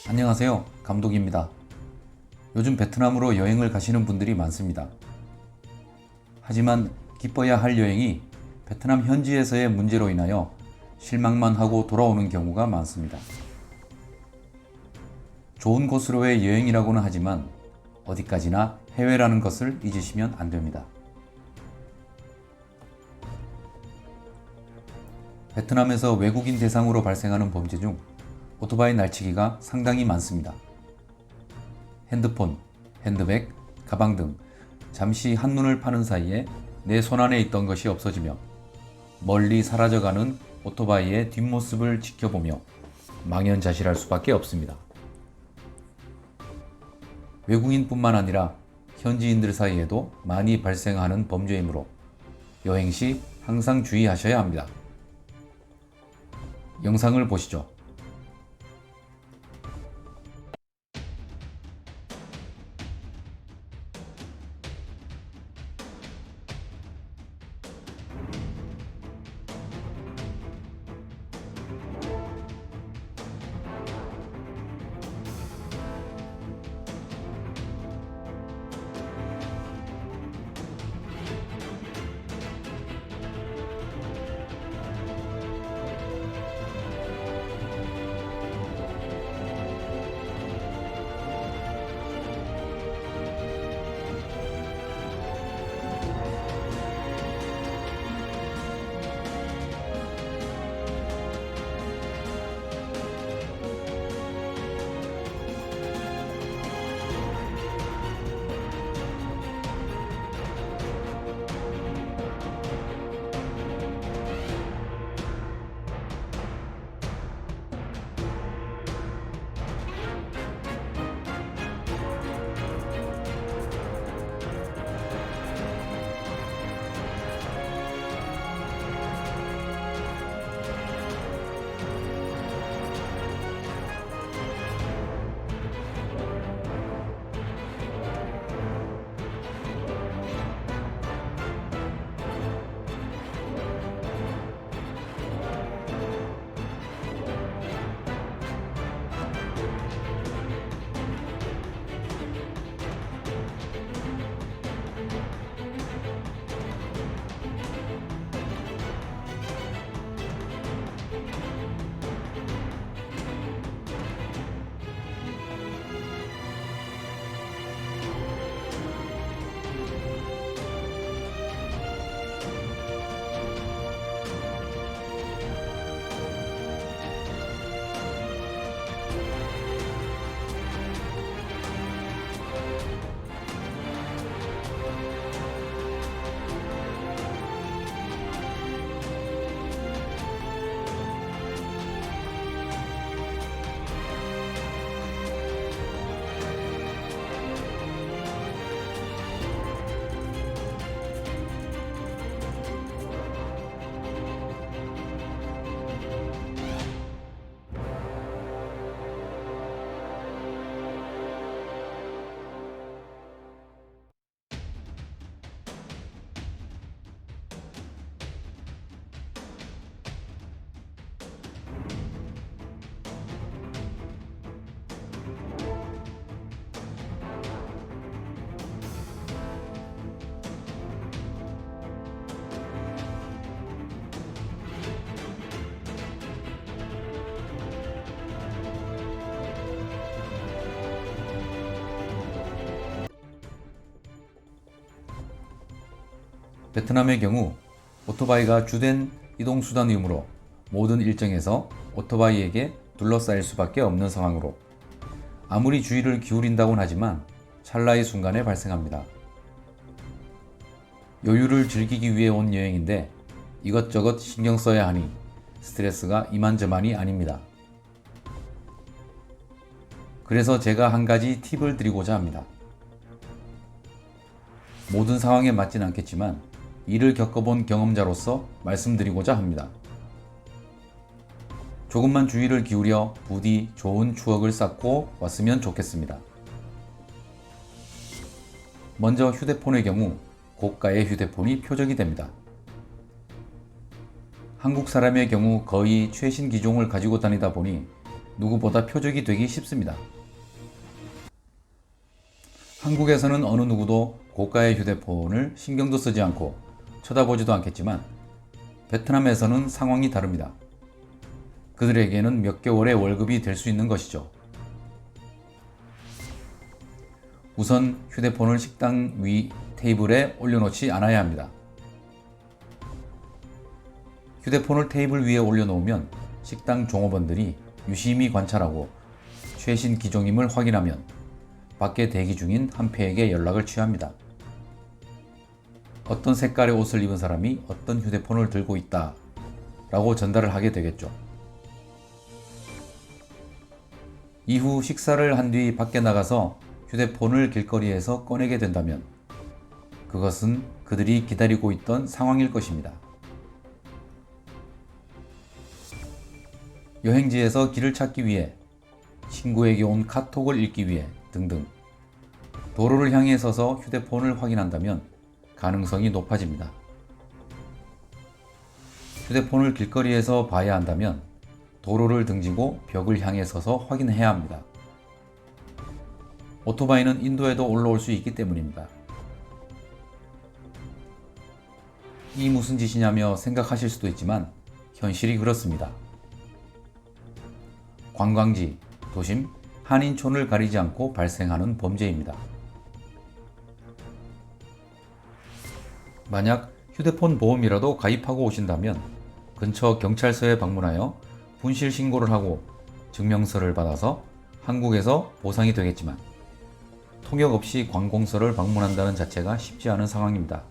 안녕하세요. 감독입니다. 요즘 베트남으로 여행을 가시는 분들이 많습니다. 하지만 기뻐야 할 여행이 베트남 현지에서의 문제로 인하여 실망만 하고 돌아오는 경우가 많습니다. 좋은 곳으로의 여행이라고는 하지만 어디까지나 해외라는 것을 잊으시면 안 됩니다. 베트남에서 외국인 대상으로 발생하는 범죄 중 오토바이 날치기가 상당히 많습니다. 핸드폰, 핸드백, 가방 등 잠시 한눈을 파는 사이에 내 손안에 있던 것이 없어지며 멀리 사라져가는 오토바이의 뒷모습을 지켜보며 망연자실할 수밖에 없습니다. 외국인뿐만 아니라 현지인들 사이에도 많이 발생하는 범죄이므로 여행 시 항상 주의하셔야 합니다. 영상을 보시죠. 베트남의 경우 오토바이가 주된 이동수단이므로 모든 일정에서 오토바이에게 둘러싸일 수밖에 없는 상황으로 아무리 주의를 기울인다곤 하지만 찰나의 순간에 발생합니다. 여유를 즐기기 위해 온 여행인데 이것저것 신경 써야 하니 스트레스가 이만저만이 아닙니다. 그래서 제가 한 가지 팁을 드리고자 합니다. 모든 상황에 맞진 않겠지만 이를 겪어본 경험자로서 말씀드리고자 합니다. 조금만 주의를 기울여 부디 좋은 추억을 쌓고 왔으면 좋겠습니다. 먼저 휴대폰의 경우 고가의 휴대폰이 표적이 됩니다. 한국 사람의 경우 거의 최신 기종을 가지고 다니다 보니 누구보다 표적이 되기 쉽습니다. 한국에서는 어느 누구도 고가의 휴대폰을 신경도 쓰지 않고 쳐다보지도 않겠지만 베트남에서는 상황이 다릅니다. 그들에게는 몇 개월의 월급이 될 수 있는 것이죠. 우선 휴대폰을 식당 위 테이블에 올려놓지 않아야 합니다. 휴대폰을 테이블 위에 올려놓으면 식당 종업원들이 유심히 관찰하고 최신 기종임을 확인하면 밖에 대기 중인 한패에게 연락을 취합니다. 어떤 색깔의 옷을 입은 사람이 어떤 휴대폰을 들고 있다 라고 전달을 하게 되겠죠. 이후 식사를 한 뒤 밖에 나가서 휴대폰을 길거리에서 꺼내게 된다면 그것은 그들이 기다리고 있던 상황일 것입니다. 여행지에서 길을 찾기 위해, 친구에게 온 카톡을 읽기 위해 등등 도로를 향해 서서 휴대폰을 확인한다면 가능성이 높아집니다. 휴대폰을 길거리에서 봐야 한다면 도로를 등지고 벽을 향해 서서 확인해야 합니다. 오토바이는 인도에도 올라올 수 있기 때문입니다. 이 무슨 짓이냐며 생각하실 수도 있지만 현실이 그렇습니다. 관광지, 도심, 한인촌을 가리지 않고 발생하는 범죄입니다. 만약 휴대폰 보험이라도 가입하고 오신다면 근처 경찰서에 방문하여 분실 신고를 하고 증명서를 받아서 한국에서 보상이 되겠지만 통역 없이 관공서를 방문한다는 자체가 쉽지 않은 상황입니다.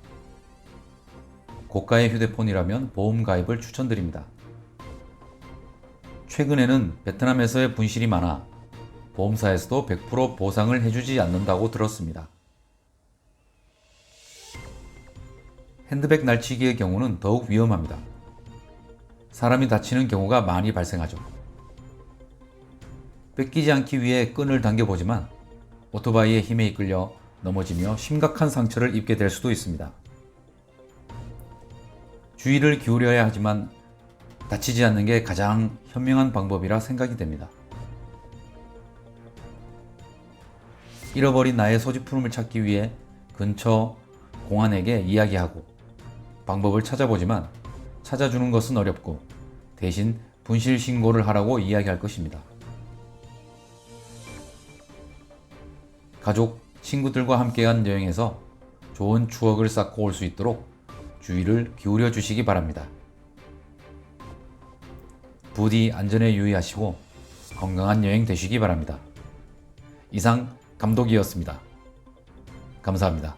고가의 휴대폰이라면 보험 가입을 추천드립니다. 최근에는 베트남에서의 분실이 많아 보험사에서도 100% 보상을 해주지 않는다고 들었습니다. 핸드백 날치기의 경우는 더욱 위험합니다. 사람이 다치는 경우가 많이 발생하죠. 뺏기지 않기 위해 끈을 당겨보지만 오토바이의 힘에 이끌려 넘어지며 심각한 상처를 입게 될 수도 있습니다. 주의를 기울여야 하지만 다치지 않는 게 가장 현명한 방법이라 생각이 됩니다. 잃어버린 나의 소지품을 찾기 위해 근처 공안에게 이야기하고 방법을 찾아보지만 찾아주는 것은 어렵고 대신 분실 신고를 하라고 이야기할 것입니다. 가족, 친구들과 함께한 여행에서 좋은 추억을 쌓고 올 수 있도록 주의를 기울여 주시기 바랍니다. 부디 안전에 유의하시고 건강한 여행 되시기 바랍니다. 이상 감독이었습니다. 감사합니다.